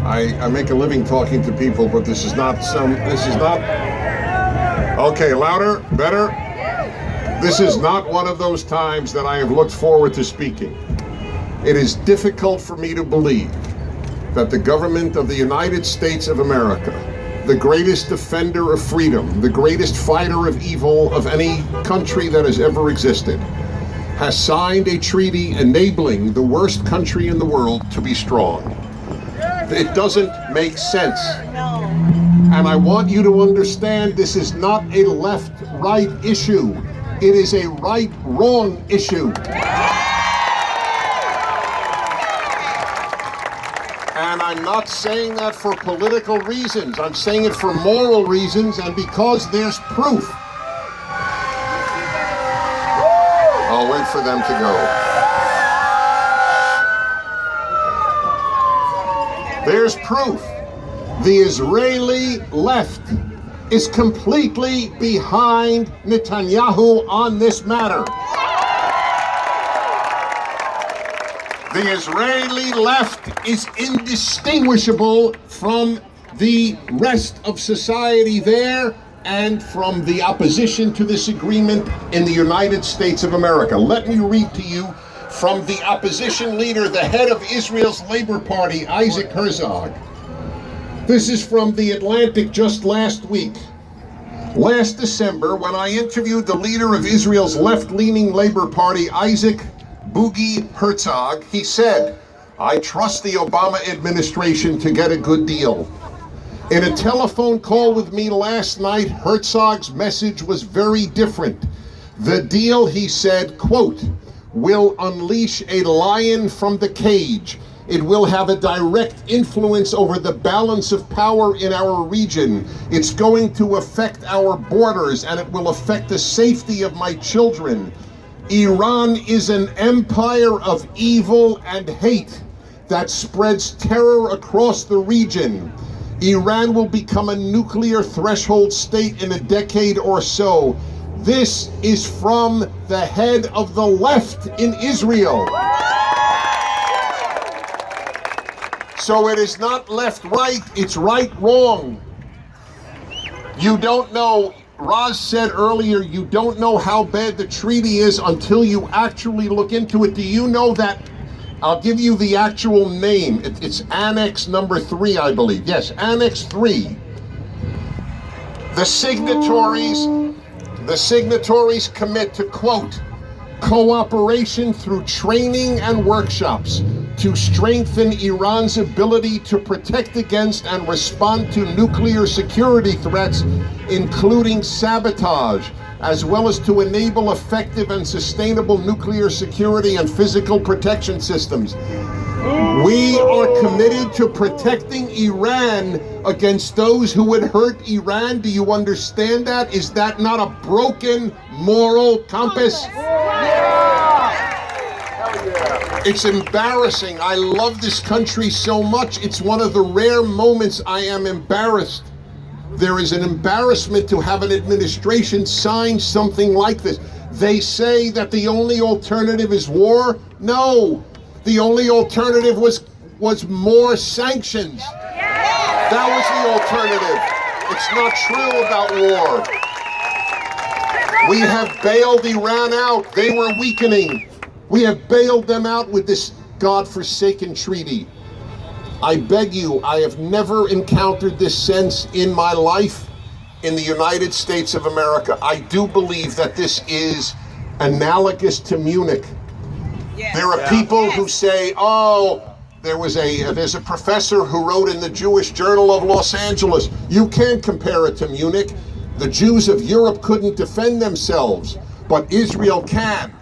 I make a living talking to people, but this is not. Okay, louder, better. This is not one of those times that I have looked forward to speaking. It is difficult for me to believe that the government of the United States of America, the greatest defender of freedom, the greatest fighter of evil of any country that has ever existed, has signed a treaty enabling the worst country in the world to be strong. It doesn't make sense. And I want you to understand this is not a left-right issue. It is a right-wrong issue. And I'm not saying that for political reasons. I'm saying it for moral reasons and because there's proof. I'll wait for them to go. There's proof. The Israeli left is completely behind Netanyahu on this matter. The Israeli left is indistinguishable from the rest of society there and from the opposition to this agreement in the United States of America. Let me read to you from the opposition leader, the head of Israel's Labor Party, Isaac Herzog. This is from The Atlantic just last week. Last December, when I interviewed the leader of Israel's left-leaning Labor Party, Isaac Boogie Herzog, he said, "I trust the Obama administration to get a good deal." In a telephone call with me last night, Herzog's message was very different. The deal, he said, quote, "will unleash a lion from the cage. It will have a direct influence over the balance of power in our region. It's going to affect our borders, and it will affect the safety of my children. Iran is an empire of evil and hate that spreads terror across the region. Iran will become a nuclear threshold state in a decade or so." This is from the head of the left in Israel. So it is not left-right, it's right-wrong. You don't know, Roz said earlier, you don't know how bad the treaty is until you actually look into it. Do you know that? I'll give you the actual name. It's Annex number 3, I believe. Yes, Annex 3. The signatories commit to, quote, "cooperation through training and workshops to strengthen Iran's ability to protect against and respond to nuclear security threats, including sabotage, as well as to enable effective and sustainable nuclear security and physical protection systems." We are committed to protecting Iran against those who would hurt Iran. Do you understand that? Is that not a broken moral compass? It's embarrassing. I love this country so much. It's one of the rare moments I am embarrassed. There is an embarrassment to have an administration sign something like this. They say that the only alternative is war. No, the only alternative was more sanctions. That was the alternative. It's not true about war. We have bailed Iran out. They were weakening. We have bailed them out with this godforsaken treaty. I beg you, I have never encountered this sense in my life in the United States of America. I do believe that this is analogous to Munich. Yes. There are people who say, oh, there's a professor who wrote in the Jewish Journal of Los Angeles, you can't compare it to Munich. The Jews of Europe couldn't defend themselves, but Israel can.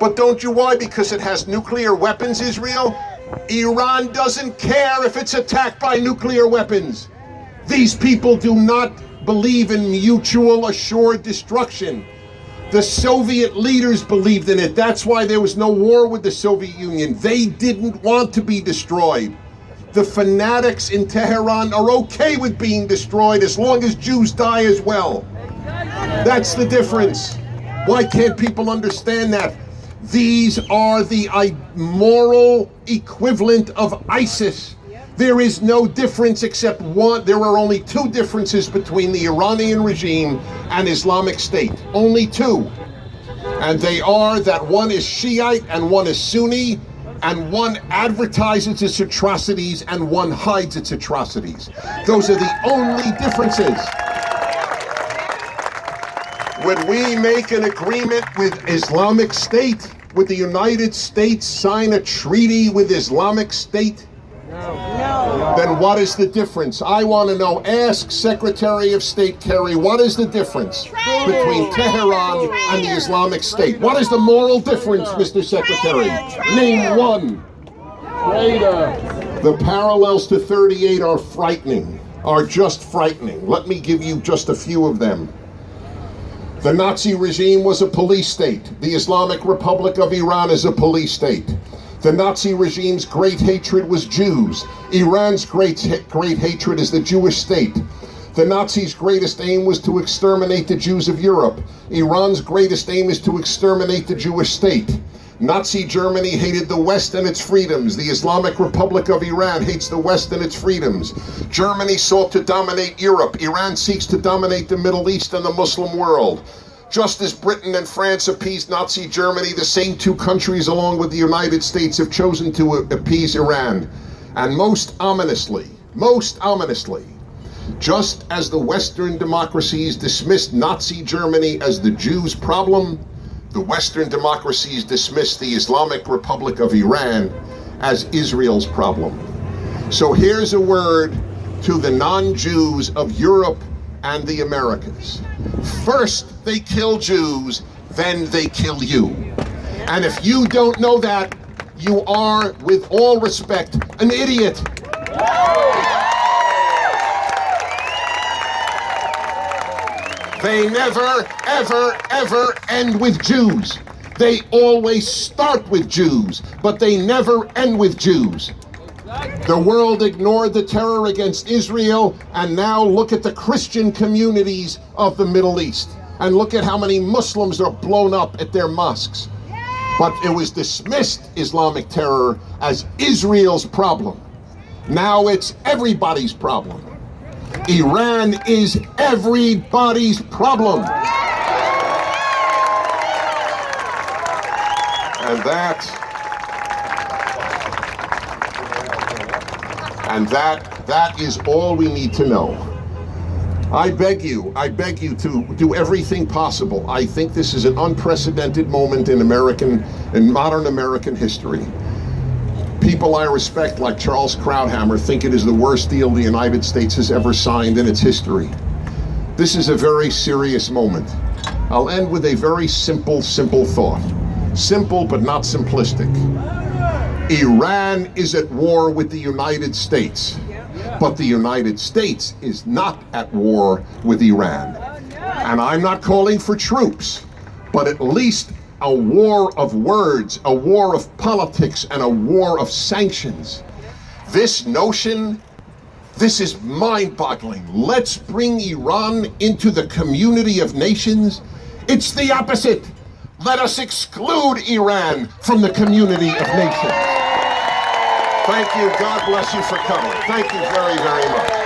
But don't you why? Because it has nuclear weapons, Israel? Iran doesn't care if it's attacked by nuclear weapons. These people do not believe in mutual assured destruction. The Soviet leaders believed in it. That's why there was no war with the Soviet Union. They didn't want to be destroyed. The fanatics in Tehran are okay with being destroyed as long as Jews die as well. That's the difference. Why can't people understand that? These are the moral equivalent of ISIS. There is no difference except one. There are only two differences between the Iranian regime and Islamic State. Only two. And they are that one is Shiite and one is Sunni, and one advertises its atrocities and one hides its atrocities. Those are the only differences. When we make an agreement with Islamic State, would the United States sign a treaty with Islamic State? No. Then what is the difference? I want to know. Ask Secretary of State Kerry, what is the difference between Tehran and the Islamic State? What is the moral difference, Mr. Secretary? Name one. The parallels to 38 are frightening, are just frightening. Let me give you just a few of them. The Nazi regime was a police state. The Islamic Republic of Iran is a police state. The Nazi regime's great hatred was Jews. Iran's great hatred is the Jewish state. The Nazis' greatest aim was to exterminate the Jews of Europe. Iran's greatest aim is to exterminate the Jewish state. Nazi Germany hated the West and its freedoms. The Islamic Republic of Iran hates the West and its freedoms. Germany sought to dominate Europe. Iran seeks to dominate the Middle East and the Muslim world. Just as Britain and France appeased Nazi Germany, the same two countries, along with the United States, have chosen to appease Iran. And most ominously, just as the Western democracies dismissed Nazi Germany as the Jews' problem, the Western democracies dismissed the Islamic Republic of Iran as Israel's problem. So here's a word to the non-Jews of Europe and the Americas. First they kill Jews, then they kill you. And if you don't know that, you are, with all respect, an idiot. They never, ever, ever end with Jews. They always start with Jews, but they never end with Jews. The world ignored the terror against Israel, and now look at the Christian communities of the Middle East. And look at how many Muslims are blown up at their mosques. But it was dismissed, Islamic terror, as Israel's problem. Now it's everybody's problem. Iran is everybody's problem. And that is all we need to know. I beg you to do everything possible. I think this is an unprecedented moment in modern American history. People I respect, like Charles Krauthammer, think it is the worst deal the United States has ever signed in its history. This is a very serious moment. I'll end with a very simple thought. Simple, but not simplistic. Iran is at war with the United States, but the United States is not at war with Iran. And I'm not calling for troops, but at least a war of words, a war of politics, and a war of sanctions. This notion, this is mind-boggling. Let's bring Iran into the community of nations. It's the opposite. Let us exclude Iran from the community of nations. Thank you. God bless you for coming. Thank you very, very much.